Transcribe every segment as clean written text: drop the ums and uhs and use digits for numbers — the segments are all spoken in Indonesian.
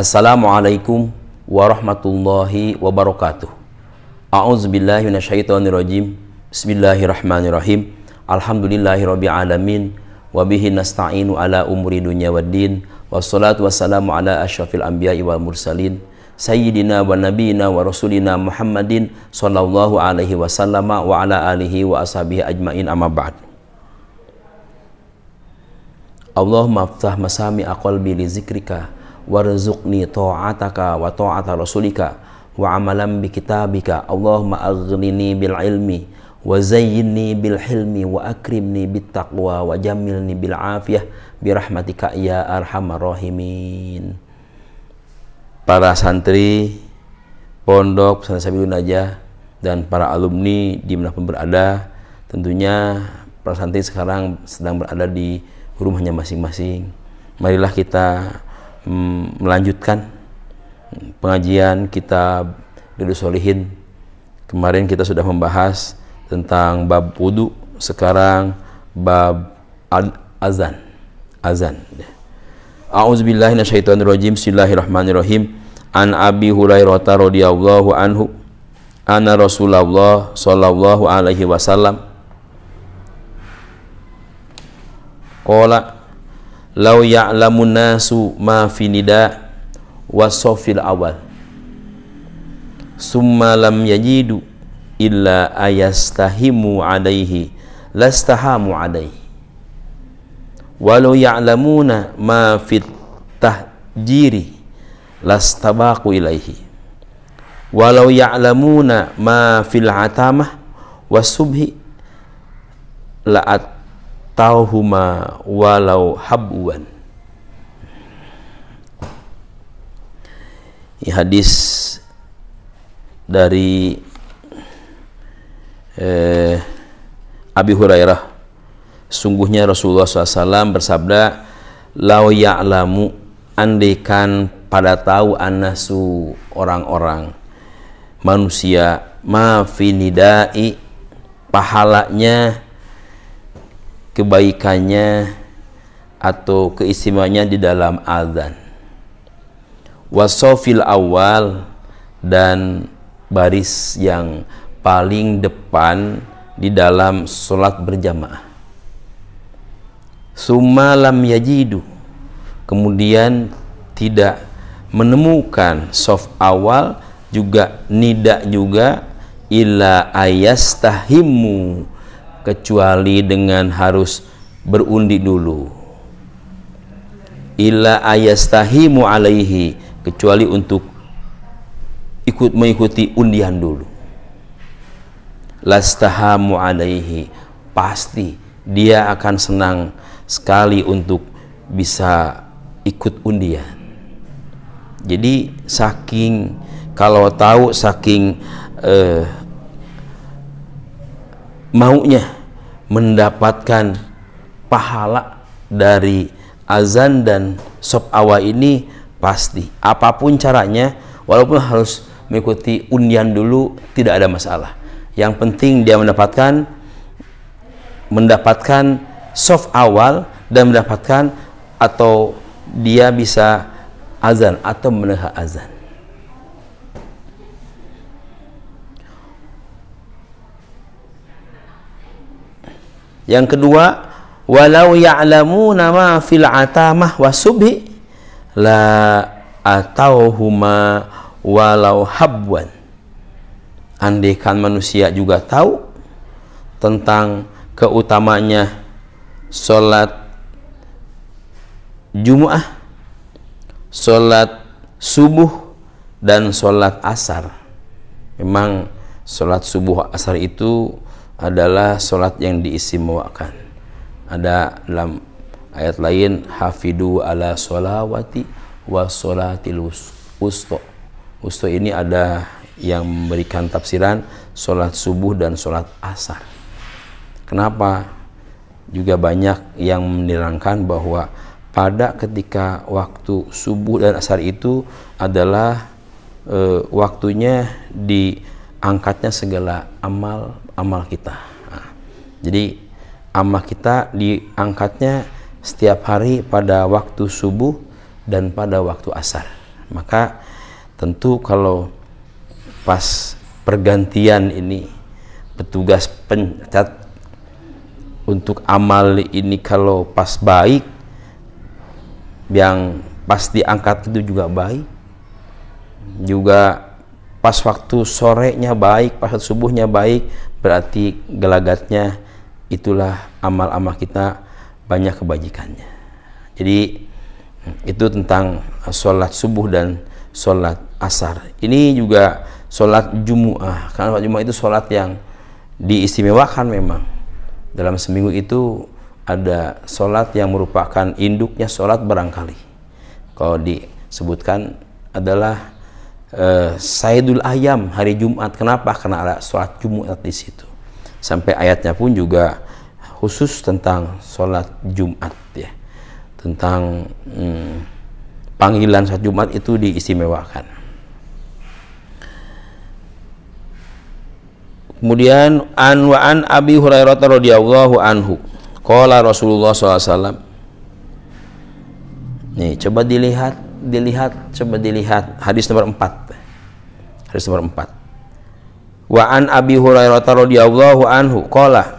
Assalamualaikum warahmatullahi wabarakatuh. A'udzubillahi minasyaitonirrajim. Bismillahirrahmanirrahim. Alhamdulillahirabbil alamin wa bihi nasta'inu ala umuri dunya waddin. Wassalatu wassalamu ala asyrafil anbiya'i wal mursalin sayyidina wa nabiyina wa rasulina Muhammadin sallallahu alaihi wasallam wa ala alihi wa ashabihi ajmain, amma ba'd. Allahumma aftah masami qalbi li zikrika warzuqni ta'ataka wa ta'ata rasulika wa amalan bi kitabika. Allahumma aghnini bil ilmi wa zayyinni bil hilmi wa akrimni bit taqwa wa jamilni bil afiyah bi rahmatika ya arhamar rahimin. Para santri pondok pesantren Sabilun Najah dan para alumni dimanapun berada, tentunya para santri sekarang sedang berada di rumahnya masing-masing. Marilah kita melanjutkan pengajian kitab Riyadhus Shalihin. Kemarin kita sudah membahas tentang bab wudu, sekarang bab azan. A'udzubillahi minasyaitonirrajim. Bismillahirrahmanirrahim. An Abi Hurairah radhiyallahu anhu anna Rasulullah sallallahu alaihi wasallam qala law ya'lamun nasu ma fi nida wasofil awal summa lam yajidu illa ayastahimu alaihi lastahamu alaihi walau ya'lamuna ma fit tahjiri lastabaqu ilaihi walau ya'lamuna ma fil atamah wasubhi la'at tauhuma walau habwan. Ini hadis dari Abi Hurairah. Sungguhnya Rasulullah SAW bersabda, lau ya'lamu, andaikan pada tahu anasu orang-orang manusia, ma fi nidai, pahalanya, kebaikannya atau keistimewaannya di dalam azan, wasofil awal, dan baris yang paling depan di dalam sholat berjamaah, summa lam yajidu, kemudian tidak menemukan sof awal juga nida juga, illa ayastahimu, kecuali dengan harus berundi dulu, illa ayastahimu alaihi, kecuali untuk mengikuti undian dulu, lastahamu alaihi, pasti dia akan senang sekali untuk bisa ikut undian. Jadi saking kalau tahu, saking maunya mendapatkan pahala dari azan dan sop awal ini, pasti apapun caranya, walaupun harus mengikuti undian dulu, tidak ada masalah. Yang penting dia mendapatkan sop awal dan mendapatkan atau dia bisa azan atau mendengar azan. Yang kedua, walau ya'lamuna ma fil atamah wasubhi la atauhuma walau habwan. Andaikan manusia juga tahu tentang keutamanya sholat Jumu'ah, sholat subuh, dan sholat asar. Memang sholat subuh asar itu adalah sholat yang diistimewakan. Ada dalam ayat lain, hafidu ala sholawati wa sholatil wusto. Wusto ini ada yang memberikan tafsiran sholat subuh dan sholat asar. Kenapa? Juga banyak yang menerangkan bahwa pada ketika waktu subuh dan asar itu adalah waktunya diangkatnya segala amal kita. Nah, jadi amal kita diangkatnya setiap hari pada waktu subuh dan pada waktu asar. Maka tentu kalau pas pergantian ini petugas pencatat untuk amal ini kalau pas baik, yang pas diangkat itu juga baik, juga pas waktu sorenya baik, pas waktu subuhnya baik, berarti gelagatnya itulah amal-amal kita banyak kebajikannya. Jadi itu tentang sholat subuh dan sholat asar. Ini juga sholat Jumu'ah, karena sholat Jumu'ah itu sholat yang diistimewakan memang. Dalam seminggu itu ada sholat yang merupakan induknya sholat barangkali. Kalau disebutkan adalah Sayyidul Ayam, hari Jumat. Kenapa? Karena ada sholat Jumat di situ. Sampai ayatnya pun juga khusus tentang sholat Jumat ya. Tentang panggilan sholat Jumat itu diistimewakan. Kemudian an Abi Hurairah radhiyallahu anhu qala Rasulullah SAW. Nih, coba dilihat hadis nomor 4. Hadis nomor 4. Wa an Abi Hurairah radhiyallahu anhu qala,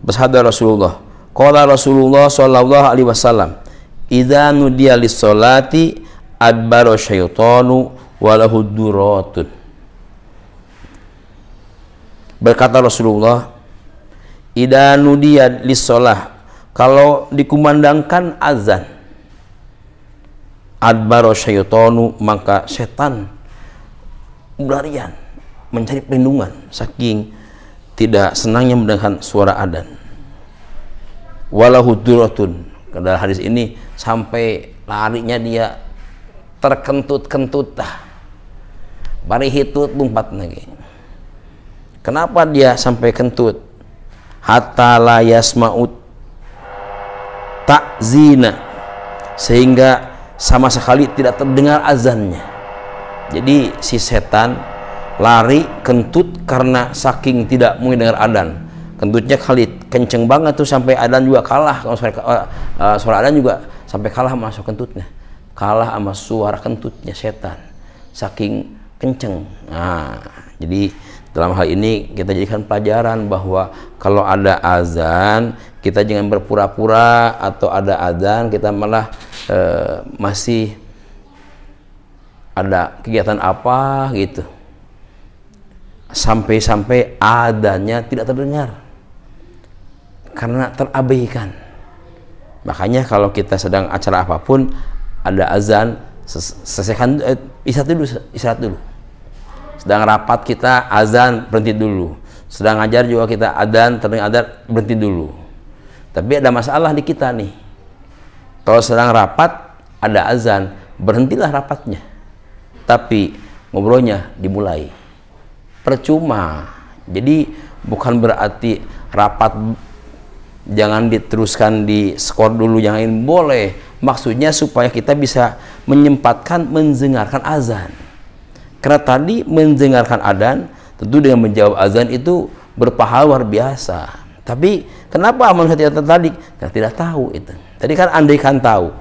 bersabda Rasulullah, qala Rasulullah sallallahu alaihi wasallam, idza nudiya lis-sholati adbara syaitanu wa lahu duratun. Berkata Rasulullah, idza nudiya lis-sholah, kalau dikumandangkan azan, adbaro syaitanu, maka setan berlarian mencari perlindungan saking tidak senangnya mendengarkan suara adzan. Walahu duratun, dalam hadis ini sampai larinya dia terkentut-kentut bari hitut lompat lagi. Kenapa dia sampai kentut? Hatta la yasma'ut ta'zina, sehingga sama sekali tidak terdengar azannya. Jadi si setan lari kentut karena saking tidak mau dengar adzan. Kentutnya kali kenceng banget tuh sampai adzan juga kalah. Kalau suara adzan juga sampai kalah masuk kentutnya. Kalah sama suara kentutnya setan. Saking kenceng. Nah, jadi dalam hal ini kita jadikan pelajaran bahwa kalau ada azan kita jangan berpura-pura, atau ada azan kita malah masih ada kegiatan apa gitu, sampai-sampai adanya tidak terdengar karena terabaikan. Makanya kalau kita sedang acara apapun ada azan, selesaikan, istirahat dulu. Sedang rapat kita azan, berhenti dulu. Sedang ngajar juga kita azan, terdengar azan, berhenti dulu. Tapi ada masalah di kita nih. Kalau sedang rapat ada azan, berhentilah rapatnya. Tapi ngobrolnya dimulai. Percuma. Jadi bukan berarti rapat jangan diteruskan di skor dulu, yang lain boleh. Maksudnya supaya kita bisa menyempatkan mendengarkan azan. Karena tadi mendengarkan adzan tentu dengan menjawab azan itu berpahala luar biasa. Tapi kenapa manusia tidak tertarik? Karena tidak tahu itu. Tadi kan andaikan tahu.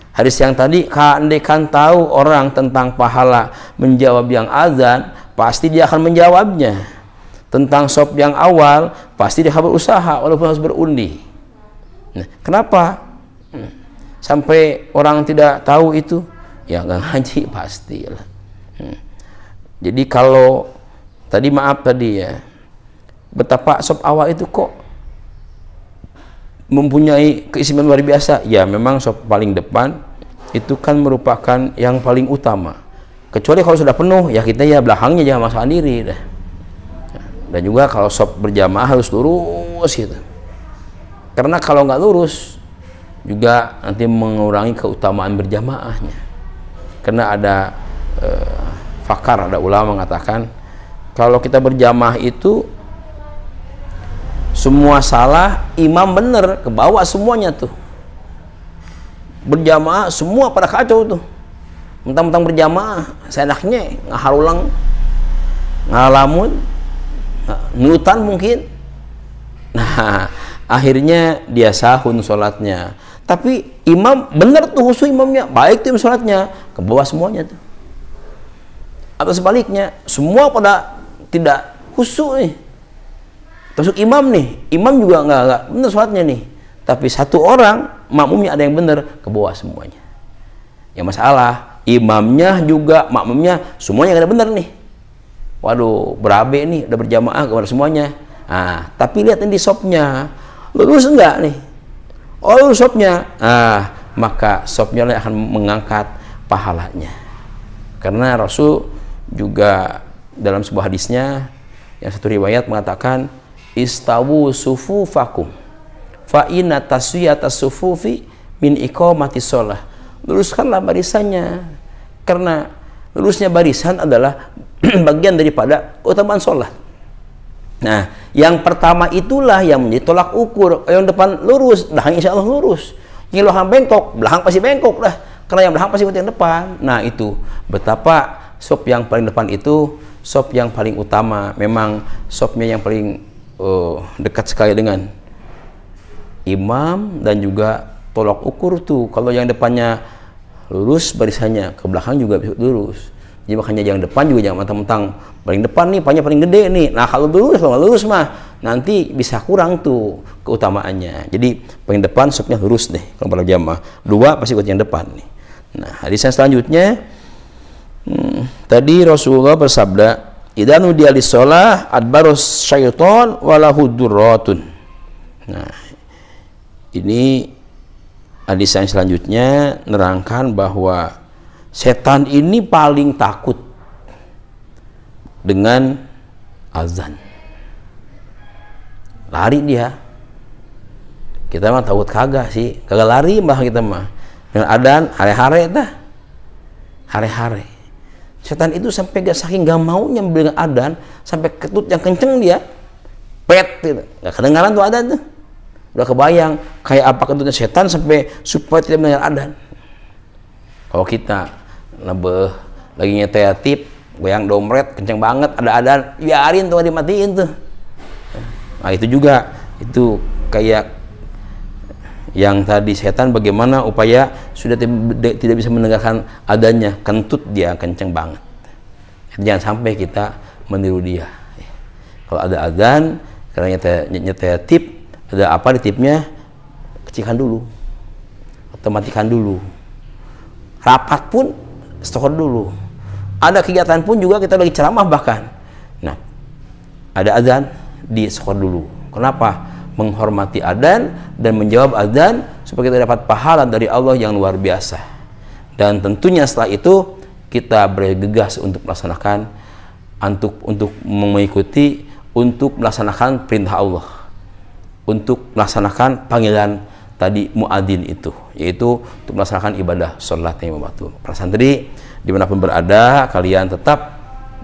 Hadis yang tadi, andaikan tahu orang tentang pahala menjawab yang azan, pasti dia akan menjawabnya. Tentang sop yang awal, pasti dia akan berusaha walaupun harus berundi. Nah, kenapa? Sampai orang tidak tahu itu? Ya nggak ngaji pastilah. Jadi kalau tadi ya, betapa sop awal itu kok mempunyai keistimewaan luar biasa. Ya memang sop paling depan itu kan merupakan yang paling utama. Kecuali kalau sudah penuh ya kita ya belakangnya jangan masalah diri dah. Dan juga kalau sop berjamaah harus lurus gitu. Karena kalau nggak lurus juga nanti mengurangi keutamaan berjamaahnya. Karena ada fakar, ada ulama mengatakan kalau kita berjamaah itu semua salah, imam bener, ke bawah semuanya tuh. Berjamaah semua pada kacau tuh. Mentang-mentang berjamaah, seenaknya ngaharulang, ngalamun, nutan mungkin. Nah, akhirnya dia sahun sholatnya. Tapi imam bener tuh, khusus imamnya, baik tuh sholatnya, ke bawah semuanya tuh. Atau sebaliknya, semua pada tidak khusyuk nih. Termasuk imam nih, imam juga nggak benar sholatnya nih. Tapi satu orang makmumnya ada yang benar, ke bawah semuanya. Yang masalah, imamnya juga makmumnya semuanya nggak ada benar nih. Waduh, berabe nih, udah berjamaah kepada semuanya. Nah, tapi lihat ini sopnya, lurus enggak nih? Oh, lurus sopnya. Maka sopnya akan mengangkat pahalanya. Karena Rasul juga dalam sebuah hadisnya, yang satu riwayat mengatakan, istawu sufufakum fa inna taswiyatas sufufi min iqamatis shalah. Luruskanlah barisannya, karena lurusnya barisan adalah bagian daripada keutamaan sholat. Nah, yang pertama itulah yang menjadi tolak ukur. Yang depan lurus, belakang insya Allah lurus. Yang belakang bengkok, belakang pasti bengkok dah. Karena yang belakang pasti ikut yang depan. Nah, itu betapa sop yang paling depan itu sop yang paling utama. Memang sopnya yang paling dekat sekali dengan imam, dan juga tolak ukur tuh. Kalau yang depannya lurus barisannya, ke belakang juga bisa lurus. Jadi makanya yang depan juga jangan mentang-mentang paling depan nih, panjang paling gede nih. Nah, kalau lurus, kalau nggak lurus mah nanti bisa kurang tuh keutamaannya. Jadi paling depan sopnya lurus deh kalau pada jamaah. Dua pasti ikut yang depan nih. Nah, hadis yang selanjutnya, tadi Rasulullah bersabda, idza nudiya lis-shalah adbarus syaiton walahu durratun. Nah, ini hadis yang selanjutnya nerangkan bahwa setan ini paling takut dengan azan. Lari dia. Kita mah takut kagak sih, kagak lari mah kita mah. Dengan adzan hare-hare dah. Hare-hare. Setan itu sampai saking gak maunya dengan adzan, sampai ketut yang kenceng dia. Pet gitu. Gak kedengaran tuh adzan tuh. Udah kebayang kayak apa ketutnya setan sampai supaya tidak mendengar adzan. Kalau kita lebih lagi nyetetip, goyang dompet kenceng banget, ada adzan, biarin tuh dimatiin tuh. Nah, itu juga itu kayak yang tadi setan bagaimana upaya sudah tidak bisa mendengarkan adanya, kentut dia kenceng banget. Jangan sampai kita meniru dia. Kalau ada adzan, karena nyetetip, ada apa di tipnya, kecilkan dulu, otomatikan dulu. Rapat pun stop dulu. Ada kegiatan pun juga kita lagi ceramah bahkan. Nah, ada adzan di stop dulu. Kenapa? Menghormati adzan dan menjawab adzan supaya kita dapat pahala dari Allah yang luar biasa. Dan tentunya setelah itu kita bergegas untuk melaksanakan, untuk mengikuti, untuk melaksanakan perintah Allah, untuk melaksanakan panggilan tadi muadzin itu, yaitu untuk melaksanakan ibadah sholat yang waktu. Para santri dimanapun berada, kalian tetap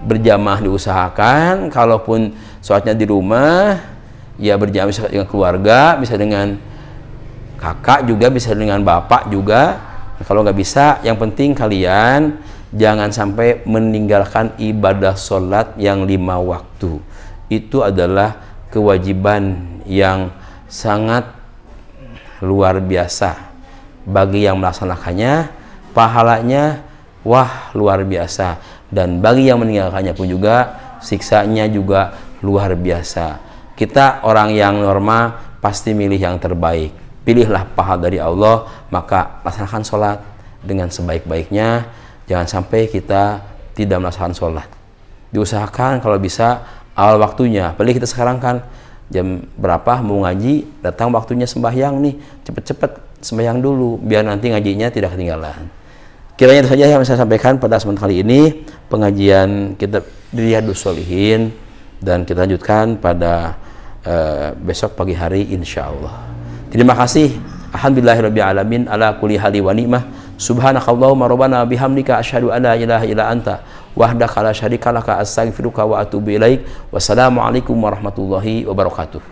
berjamaah diusahakan. Kalaupun sholatnya di rumah, ya berjamaah bisa dengan keluarga, bisa dengan kakak juga, bisa dengan bapak juga. Kalau nggak bisa, yang penting kalian jangan sampai meninggalkan ibadah sholat yang 5 waktu. Itu adalah kewajiban yang sangat luar biasa. Bagi yang melaksanakannya, pahalanya wah luar biasa, dan bagi yang meninggalkannya pun juga siksanya juga luar biasa. Kita orang yang normal pasti milih yang terbaik. Pilihlah pahala dari Allah, maka laksanakan sholat dengan sebaik-baiknya. Jangan sampai kita tidak melaksanakan sholat. Diusahakan kalau bisa awal waktunya. Apalagi kita sekarang kan jam berapa mau ngaji, datang waktunya sembahyang nih, cepet-cepet sembahyang dulu biar nanti ngajinya tidak ketinggalan. Kiranya itu saja yang saya sampaikan pada kesempatan kali ini, pengajian kita Riyadhus Shalihin, dan kita lanjutkan pada besok pagi hari insyaallah. Terima kasih. Alhamdulillahirabbil alamin ala kulli hali wa ni'mah. Subhanakallahumma rabbana bihamdika asyhadu an la ilaha illa anta wahdaka la syarika laka astaghfiruka wa atubu ilaik. Wassalamualaikum warahmatullahi wabarakatuh.